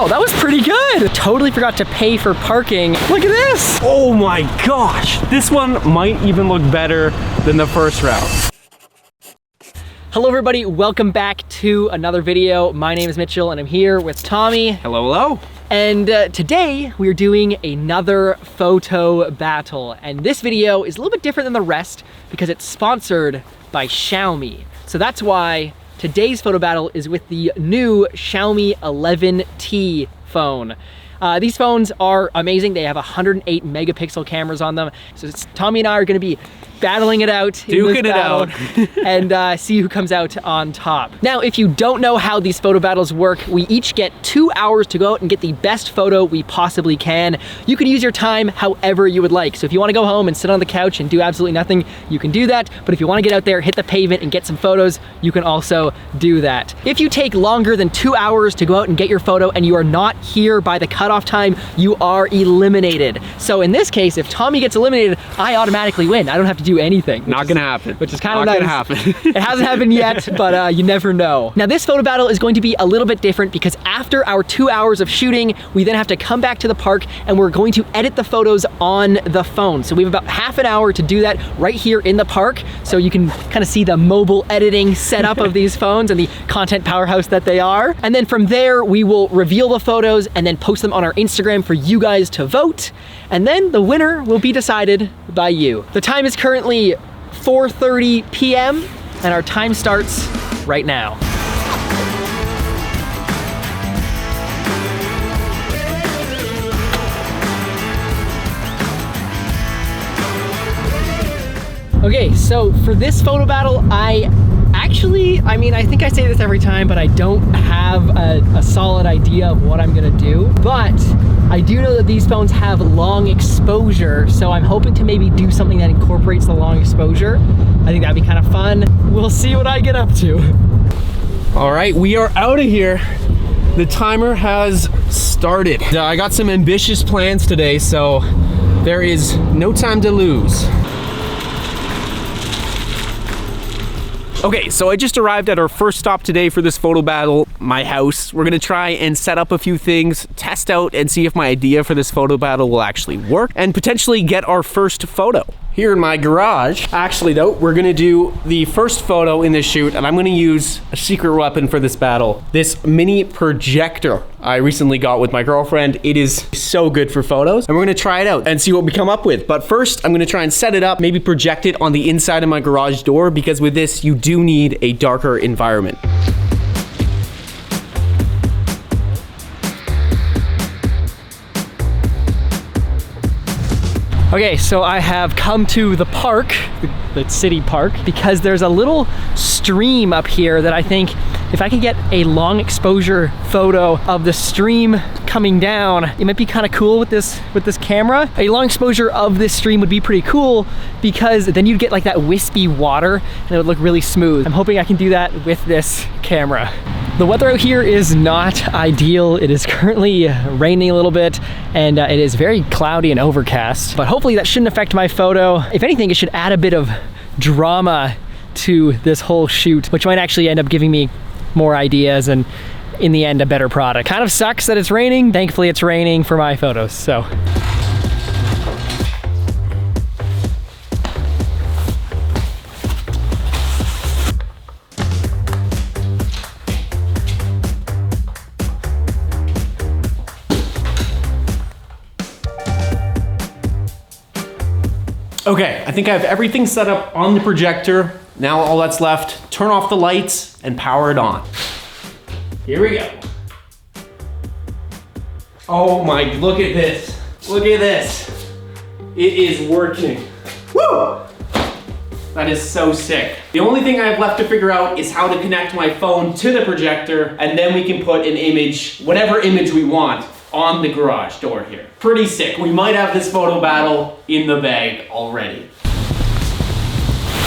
Wow, that was pretty good. Totally forgot to pay for parking. Look at this. Oh my gosh. This one might even look better than the first round. Hello everybody, welcome back to another video. My name is Mitchell and I'm here with Tommy. Hello, hello. And today we're doing another photo battle. And this video is a little bit different than the rest because it's sponsored by Xiaomi. So that's why today's photo battle is with the new Xiaomi 11T phone. These phones are amazing. They have 108 megapixel cameras on them. So Tommy and I are gonna be battling it out, duking it out, and see who comes out on top. Now, if you don't know how these photo battles work, we each get 2 hours to go out and get the best photo we possibly can. You can use your time however you would like. So if you wanna go home and sit on the couch and do absolutely nothing, you can do that. But if you wanna get out there, hit the pavement and get some photos, you can also do that. If you take longer than 2 hours to go out and get your photo and you are not here by the cutoff time, you are eliminated. So in this case, if Tommy gets eliminated, I automatically win. I don't have to do anything. Not gonna happen. Which is kind of nice. Not gonna happen. It hasn't happened yet, but you never know. Now this photo battle is going to be a little bit different because after our 2 hours of shooting, we then have to come back to the park and we're going to edit the photos on the phone. So we have about half an hour to do that right here in the park. So you can kind of see the mobile editing setup of these phones and the content powerhouse that they are. And then from there, we will reveal the photos and then post them on our Instagram for you guys to vote. And then the winner will be decided by you. The time is currently 4:30 p.m. and our time starts right now. Okay, so for this photo battle, I think I say this every time, but I don't have a solid idea of what I'm gonna do. But I do know that these phones have long exposure, so I'm hoping to maybe do something that incorporates the long exposure. I think that'd be kind of fun. We'll see what I get up to. All right, we are out of here. The timer has started. I got some ambitious plans today, so there is no time to lose. Okay, so I just arrived at our first stop today for this photo battle, my house. We're gonna try and set up a few things, test out and see if my idea for this photo battle will actually work, and potentially get our first photo. Here in my garage, actually though, we're gonna do the first photo in this shoot, and I'm gonna use a secret weapon for this battle. This mini projector I recently got with my girlfriend. It is so good for photos, and we're gonna try it out and see what we come up with. But first, I'm gonna try and set it up, maybe project it on the inside of my garage door, because with this, you do need a darker environment. Okay, so I have come to the park, the city park, because there's a little stream up here that I think if I could get a long exposure photo of the stream coming down, it might be kind of cool with this camera. A long exposure of this stream would be pretty cool because then you'd get like that wispy water and it would look really smooth. I'm hoping I can do that with this camera. The weather out here is not ideal. It is currently raining a little bit and it is very cloudy and overcast, but hopefully that shouldn't affect my photo. If anything, it should add a bit of drama to this whole shoot, which might actually end up giving me more ideas and in the end a better product. Kind of sucks that it's raining. Thankfully it's raining for my photos, so. Okay, I think I have everything set up on the projector. Now all that's left, turn off the lights and power it on. Here we go. Oh my, look at this. Look at this. It is working. Woo! That is so sick. The only thing I have left to figure out is how to connect my phone to the projector, and then we can put an image, whatever image we want, on the garage door here. Pretty sick. We might have this photo battle in the bag already.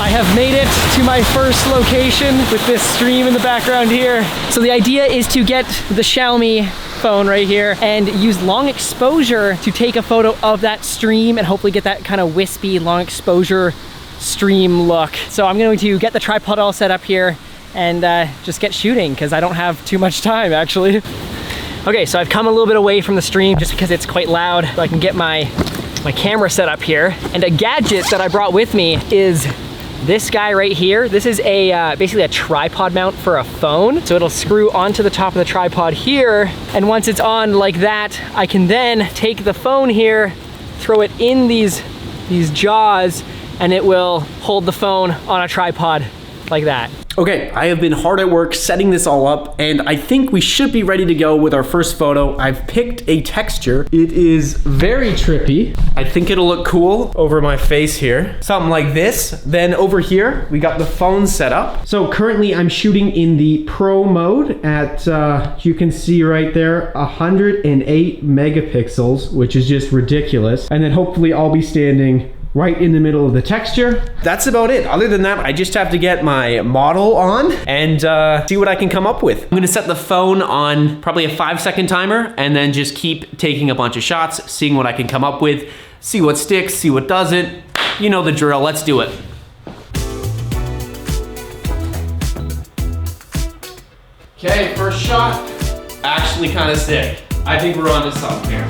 I have made it to my first location with this stream in the background here. So the idea is to get the Xiaomi phone right here and use long exposure to take a photo of that stream and hopefully get that kind of wispy long exposure stream look. So I'm going to get the tripod all set up here and just get shooting because I don't have too much time actually. Okay, so I've come a little bit away from the stream just because it's quite loud, so I can get my camera set up here. And a gadget that I brought with me is this guy right here. This is a basically a tripod mount for a phone. So it'll screw onto the top of the tripod here. And once it's on like that, I can then take the phone here, throw it in these jaws, and it will hold the phone on a tripod like that. Okay, I have been hard at work setting this all up, and I think we should be ready to go with our first photo. I've picked a texture. It is very trippy. I think it'll look cool over my face here. Something like this. Then over here, we got the phone set up. So currently I'm shooting in the Pro mode at, you can see right there, 108 megapixels, which is just ridiculous. And then hopefully I'll be standing right in the middle of the texture. That's about it. Other than that, I just have to get my model on and see what I can come up with. I'm gonna set the phone on probably a 5-second timer and then just keep taking a bunch of shots, seeing what I can come up with, see what sticks, see what doesn't. You know the drill, let's do it. Okay, first shot. Actually kind of sick. I think we're onto something here.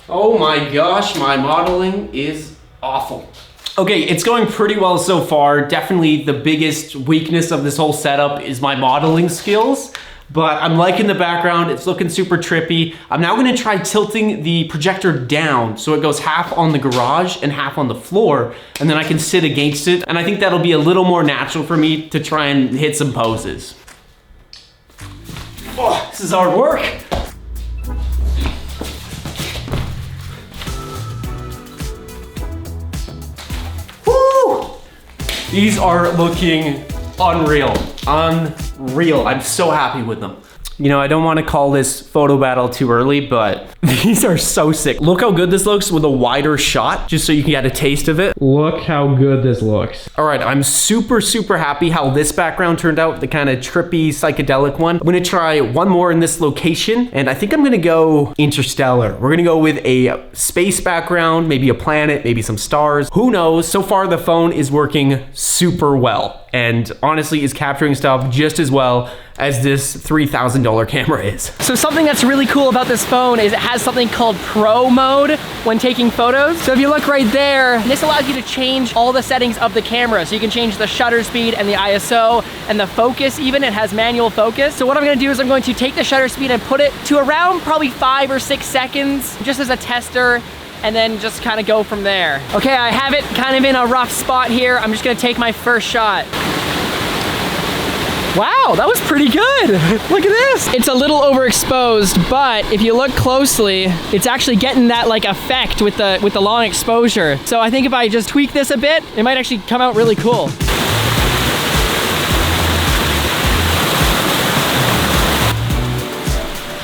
Oh my gosh, my modeling is awful. Okay, it's going pretty well so far. Definitely the biggest weakness of this whole setup is my modeling skills, but I'm liking the background. It's looking super trippy. I'm now gonna try tilting the projector down so it goes half on the garage and half on the floor, and then I can sit against it. And I think that'll be a little more natural for me to try and hit some poses. Oh, this is hard work. These are looking unreal, unreal. I'm so happy with them. You know, I don't want to call this photo battle too early, but these are so sick. Look how good this looks with a wider shot, just so you can get a taste of it. Look how good this looks. All right, I'm super, super happy how this background turned out, the kind of trippy, psychedelic one. I'm gonna try one more in this location, and I think I'm gonna go interstellar. We're gonna go with a space background, maybe a planet, maybe some stars. Who knows? So far, the phone is working super well, and honestly is capturing stuff just as well as this $3,000 camera is. So something that's really cool about this phone is it has something called Pro mode when taking photos. So if you look right there, this allows you to change all the settings of the camera. So you can change the shutter speed and the ISO and the focus even. It has manual focus. So what I'm gonna do is I'm going to take the shutter speed and put it to around probably 5 or 6 seconds just as a tester, and then just kind of go from there. Okay, I have it kind of in a rough spot here. I'm just gonna take my first shot. Wow, that was pretty good. Look at this. It's a little overexposed, but if you look closely, it's actually getting that like effect with the long exposure. So I think if I just tweak this a bit, it might actually come out really cool.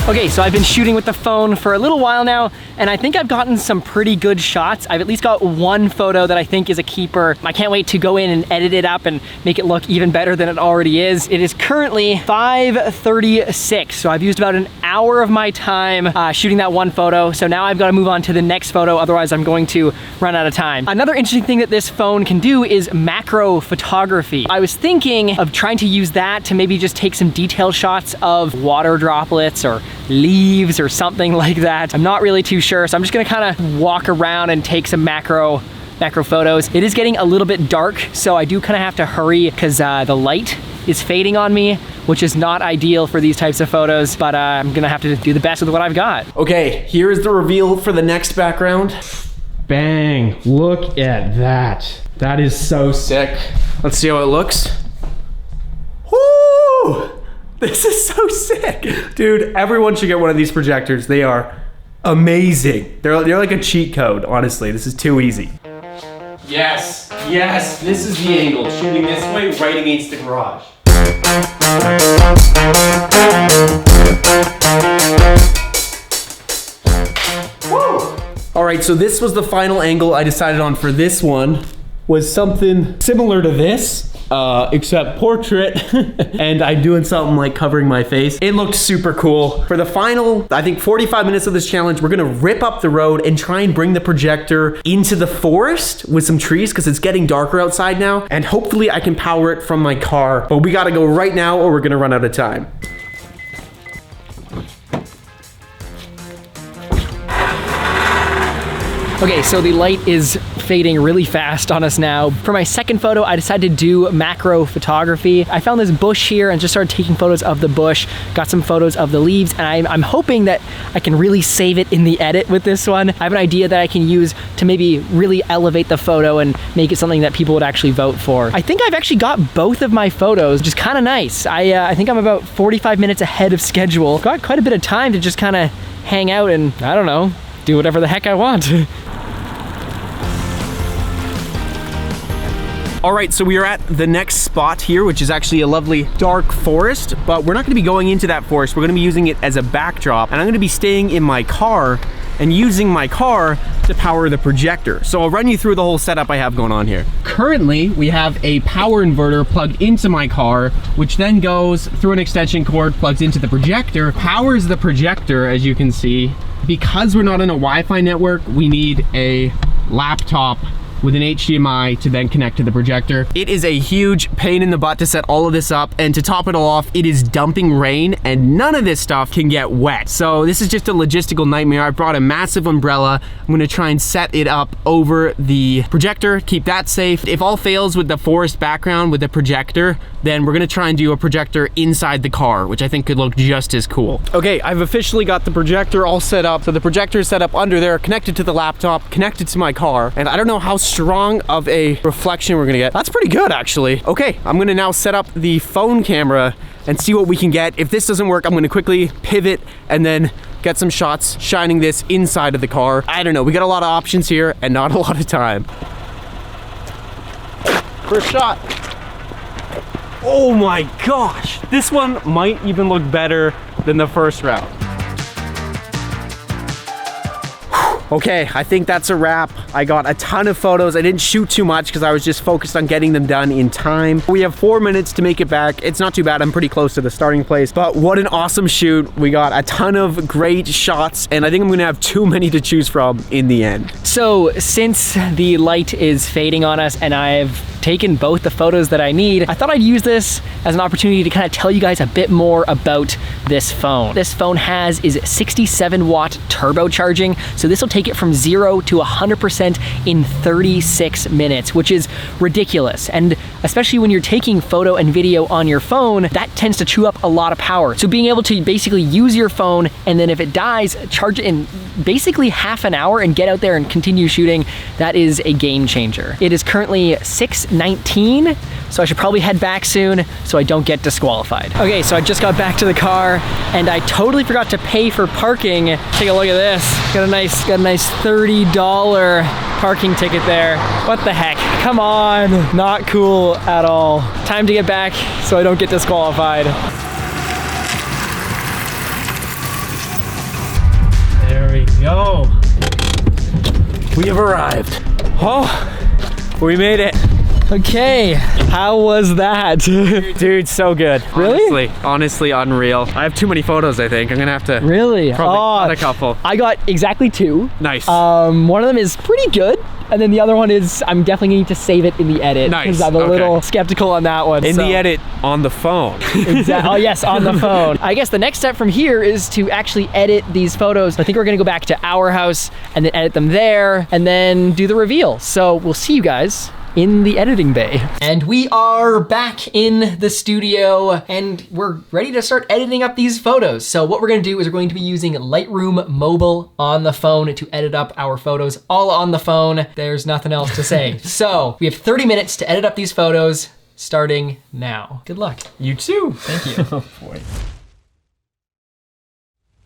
Okay, so I've been shooting with the phone for a little while now, and I think I've gotten some pretty good shots. I've at least got one photo that I think is a keeper. I can't wait to go in and edit it up and make it look even better than it already is. It is currently 5:36, so I've used about an hour of my time shooting that one photo. So now I've got to move on to the next photo, otherwise I'm going to run out of time. Another interesting thing that this phone can do is macro photography. I was thinking of trying to use that to maybe just take some detailed shots of water droplets or leaves or something like that. I'm not really too sure, so I'm just gonna kind of walk around and take some macro photos. It is getting a little bit dark, so I do kind of have to hurry because the light is fading on me, which is not ideal for these types of photos, but I'm gonna have to do the best with what I've got. Okay, here's the reveal for the next background. Bang, look at that. That is so sick. Let's see how it looks. Woo! This is so sick. Dude, everyone should get one of these projectors. They are amazing. They're like a cheat code, honestly. This is too easy. Yes, yes, this is the angle. Shooting this way, right against the garage. Woo! All right, so this was the final angle I decided on for this one. Was something similar to this. except portrait. And I'm doing something like covering my face. It looked super cool. For the final, I think 45 minutes of this challenge, we're gonna rip up the road and try and bring the projector into the forest with some trees because it's getting darker outside now. And hopefully I can power it from my car. But we gotta go right now or we're gonna run out of time. Okay, so the light is fading really fast on us now. For my second photo, I decided to do macro photography. I found this bush here and just started taking photos of the bush, got some photos of the leaves, and I'm hoping that I can really save it in the edit with this one. I have an idea that I can use to maybe really elevate the photo and make it something that people would actually vote for. I think I've actually got both of my photos, which is kind of nice. I think I'm about 45 minutes ahead of schedule. Got quite a bit of time to just kind of hang out and, I don't know, do whatever the heck I want. All right, so we are at the next spot here, which is actually a lovely dark forest, but we're not gonna be going into that forest. We're gonna be using it as a backdrop, and I'm gonna be staying in my car and using my car to power the projector. So I'll run you through the whole setup I have going on here. Currently, we have a power inverter plugged into my car, which then goes through an extension cord, plugs into the projector, powers the projector, as you can see. Because we're not on a Wi-Fi network, we need a laptop with an HDMI to then connect to the projector. It is a huge pain in the butt to set all of this up, and to top it all off, it is dumping rain and none of this stuff can get wet. So this is just a logistical nightmare. I brought a massive umbrella. I'm gonna try and set it up over the projector, keep that safe. If all fails with the forest background with the projector, then we're gonna try and do a projector inside the car, which I think could look just as cool. Okay, I've officially got the projector all set up. So the projector is set up under there, connected to the laptop, connected to my car, and I don't know how strong of a reflection we're gonna get. That's pretty good, actually. Okay, I'm gonna now set up the phone camera and see what we can get. If this doesn't work, I'm gonna quickly pivot and then get some shots shining this inside of the car. I don't know, we got a lot of options here and not a lot of time. First shot. Oh my gosh, this one might even look better than the first round. Okay, I think that's a wrap. I got a ton of photos. I didn't shoot too much because I was just focused on getting them done in time. We have 4 minutes to make it back. It's not too bad. I'm pretty close to the starting place, but what an awesome shoot. We got a ton of great shots, and I think I'm gonna have too many to choose from in the end. So since the light is fading on us and I've taken both the photos that I need, I thought I'd use this as an opportunity to kind of tell you guys a bit more about this phone. This phone is 67 watt turbocharging, so this will take it from 0 to 100% in 36 minutes, which is ridiculous. And especially when you're taking photo and video on your phone, that tends to chew up a lot of power. So being able to basically use your phone and then if it dies, charge it in basically half an hour and get out there and continue shooting, that is a game changer. It is currently 6:19, so I should probably head back soon so I don't get disqualified. Okay, so I just got back to the car and I totally forgot to pay for parking. Take a look at this. Got a nice $30 parking ticket there. What the heck? Come on. Not cool at all. Time to get back so I don't get disqualified. There we go. We have arrived. Oh, we made it. Okay, how was that? Dude, so good. Really? Honestly, unreal. I have too many photos, I think. I'm gonna have to really probably cut a couple. I got exactly 2. Nice. One of them is pretty good, and then the other one is I'm definitely going to save it in the edit. Nice. Because I'm a little skeptical on that one. In the edit on the phone. Exactly. Oh yes, on the phone. I guess the next step from here is to actually edit these photos. I think we're gonna go back to our house and then edit them there and then do the reveal. So we'll see you guys in the editing bay. And we are back in the studio and we're ready to start editing up these photos. So what we're gonna do is we're going to be using Lightroom Mobile on the phone to edit up our photos all on the phone. There's nothing else to say. So we have 30 minutes to edit up these photos starting now. Good luck. You too. Thank you. Oh boy.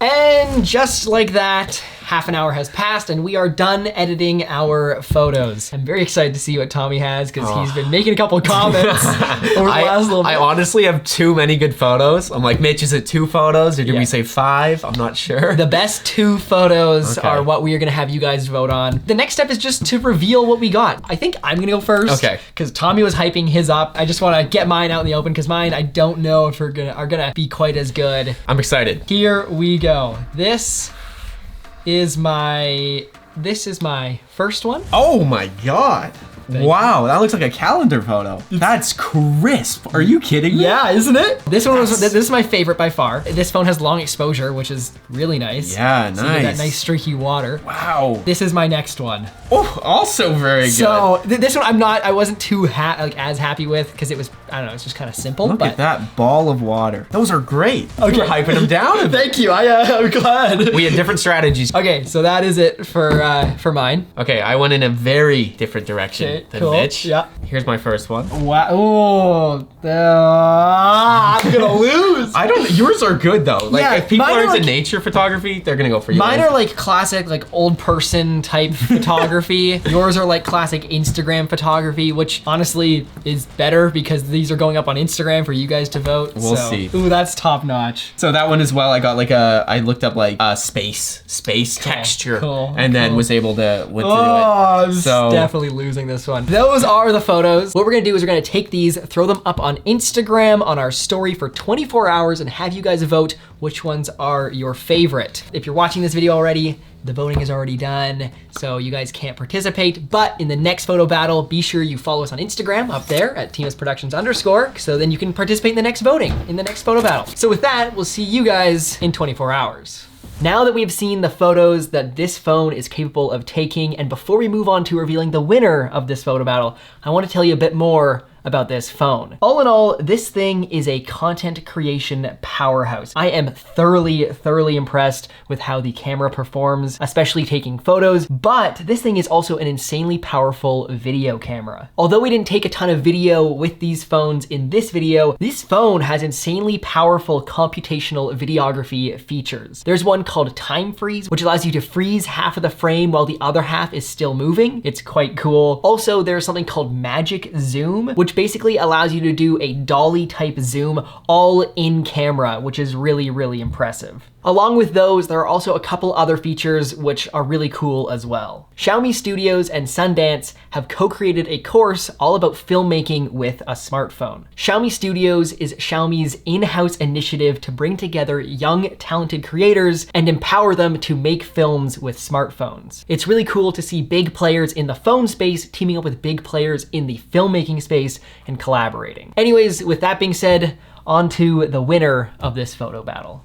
And just like that, half an hour has passed and we are done editing our photos. I'm very excited to see what Tommy has because he's been making a couple of comments over the last little bit. I honestly have too many good photos. I'm like, Mitch, is it 2 photos or did we say 5? I'm not sure. The best 2 photos are what we are gonna have you guys vote on. The next step is just to reveal what we got. I think I'm gonna go first. Okay. Because Tommy was hyping his up. I just wanna get mine out in the open because mine, I don't know if are gonna be quite as good. I'm excited. Here we go. This is my first one. Oh my God. Wow, that looks like a calendar photo. That's crisp. Are you kidding me? Yeah, isn't it? This one was, this is my favorite by far. This phone has long exposure, which is really nice. Yeah, So you get that nice. nice streaky water. Wow. This is my next one. Oh, also very good. So this one I wasn't too as happy with because it was, I don't know, it's just kind of simple. Look but at that ball of water. Those are great. Okay. You're hyping them down a bit. Thank you, I'm glad. We had different strategies. Okay, so that is it for mine. Okay, I went in a very different direction than cool. Mitch. Yeah. Here's my first one. Wow, oh, I'm gonna lose. I don't, yours are good though. Like Yeah, if people mine are are into like- nature photography, they're gonna go for you. Mine are like classic, like old person type photography. Yours are like classic Instagram photography, which honestly is better because these are going up on Instagram for you guys to vote. We'll so. see. Ooh, that's top notch. So that one as well, I got like I looked up like space texture cool, and then cool. was able to do it. I'm So- definitely losing this one. Those are the photos. What we're gonna do is we're gonna take these, throw them up on Instagram on our story for 24 hours and have you guys vote which ones are your favorite. If you're watching this video already, the voting is already done, so you guys can't participate. But in the next photo battle, be sure you follow us on Instagram up there at @TMSProductions_, so then you can participate in the next voting, in the next photo battle. So with that, we'll see you guys in 24 hours. Now that we've seen the photos that this phone is capable of taking, and before we move on to revealing the winner of this photo battle, I want to tell you a bit more about this phone. All in all, this thing is a content creation powerhouse. I am thoroughly impressed with how the camera performs, especially taking photos, but this thing is also an insanely powerful video camera. Although we didn't take a ton of video with these phones in this video, this phone has insanely powerful computational videography features. There's one called Time Freeze, which allows you to freeze half of the frame while the other half is still moving. It's quite cool. Also, there's something called Magic Zoom, which basically allows you to do a dolly type zoom all in camera, which is really impressive. Along with those, there are also a couple other features which are really cool as well. Xiaomi Studios and Sundance have co-created a course all about filmmaking with a smartphone. Xiaomi Studios is Xiaomi's in-house initiative to bring together young, talented creators and empower them to make films with smartphones. It's really cool to see big players in the phone space teaming up with big players in the filmmaking space and collaborating. Anyways, with that being said, on to the winner of this photo battle.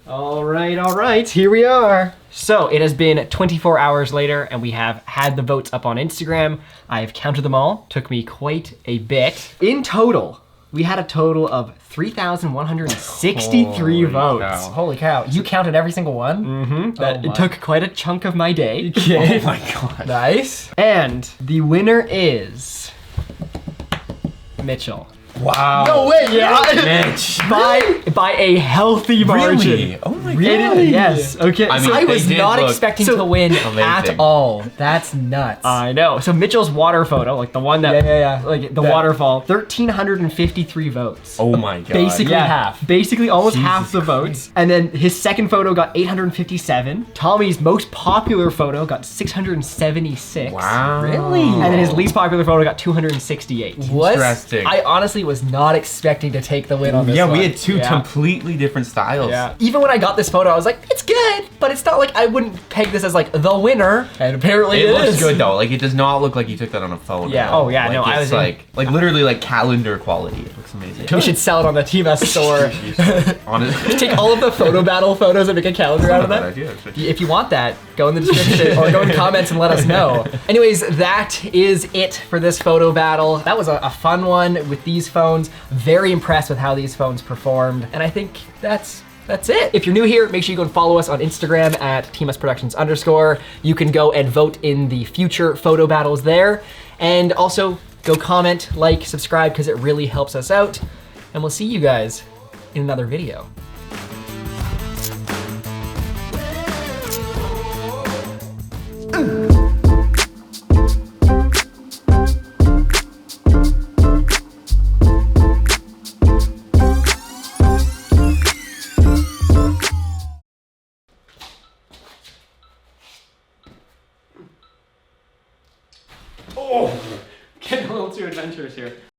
All right, here we are. So it has been 24 hours later and we have had the votes up on Instagram. I have counted them all, took me quite a bit. In total, we had a total of 3,163 votes. Holy cow, you counted every single one? Mm-hmm. It took quite a chunk of my day. Oh my God. Nice. And the winner is Mitchell. Wow. No way, yeah. Mitch. By a healthy margin. Really? Oh my God. Yes. Okay. I mean, so I was they did not look expecting to win amazing. at all. That's nuts. I know. So Mitchell's water photo, like the one that, like the waterfall, 1,353 votes. Oh my God. Basically half. Basically almost half the Jesus votes. And then his second photo got 857. Tommy's most popular photo got 676. Wow. Really? And then his least popular photo got 268. Interesting. I honestly was not expecting to take the win on this Yeah, one. we had two completely different styles. Yeah. Even when I got this photo, I was like, it's good, but it's not like I wouldn't peg this as like the winner. And apparently It looks is. good though. Like it does not look like you took that on a phone. Yeah. at all. Oh, yeah, Like, no, I it's was like literally like calendar quality. It looks amazing. We should sell it on the TMS store. Honestly. Take all of the photo battle photos and make a calendar out of Not a that. bad idea, actually. If you want that, go in the description or go in the comments and let us know. Anyways, that is it for this photo battle. That was a fun one with these phones. Very impressed with how these phones performed. And I think that's it. If you're new here, make sure you go and follow us on Instagram at TMSProductions_. You can go and vote in the future photo battles there. And also go comment, like, subscribe, because it really helps us out. And we'll see you guys in another video. sensors here.